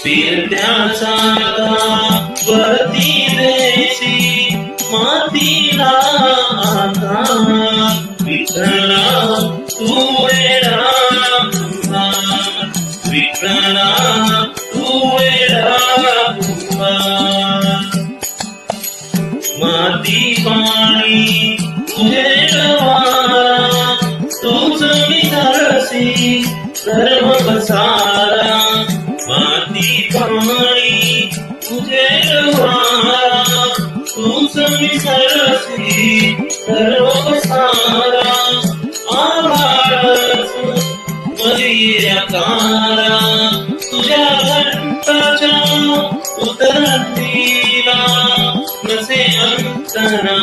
फिरत्याचा वरती देशी मातीला आता विठ्ठला तू वेडा विठ्ठला तू वेडा माती पाणी तुझे वारा तूच विसरसी धर्म बसारा माती पाणी तुझे वारा तूच विसरसी धर्म बसारा आभाळच मर्याकारा तुझ्या घंटाच्या उतरतीला नसे अंतरा